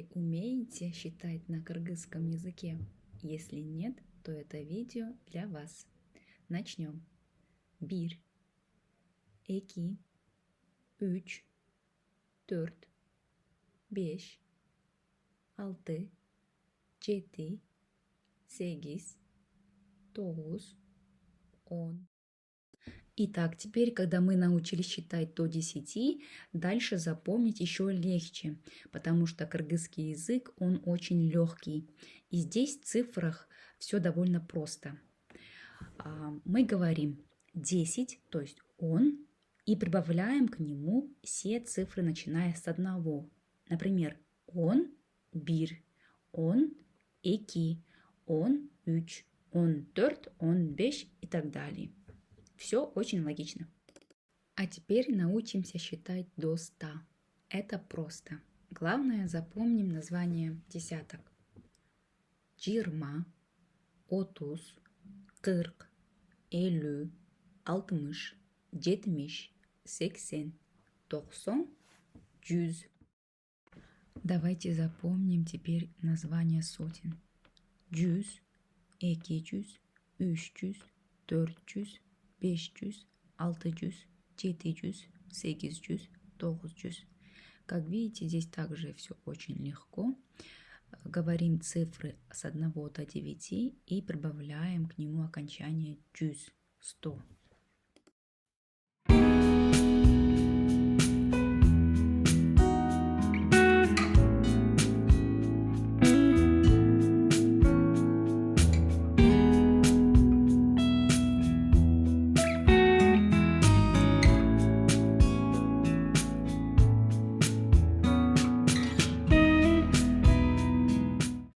Вы умеете считать на кыргызском языке? Если нет, то это видео для вас. Начнем. 1, 2, 3, 4, 5, 6, 7, 8, 9, 10. Итак, теперь, когда мы научились считать до 10, дальше запомнить еще легче, потому что кыргызский язык, он очень легкий. И здесь в цифрах все довольно просто. Мы говорим 10, то есть он, и прибавляем к нему все цифры, начиная с 1. Например, он 1, он 2, он 3, он 4, он 5 и так далее. Все очень логично. А теперь научимся считать до 100. Это просто. Главное, запомним название десяток. 20, 30, 40, 50, 60, 70, 80, 90, 100. Давайте запомним теперь название сотен. 100, 200, 300, 400, 500, 600, 700, 800, 900. Как видите, здесь также все очень легко. Говорим цифры с 1 до 9 и прибавляем к нему окончание 100.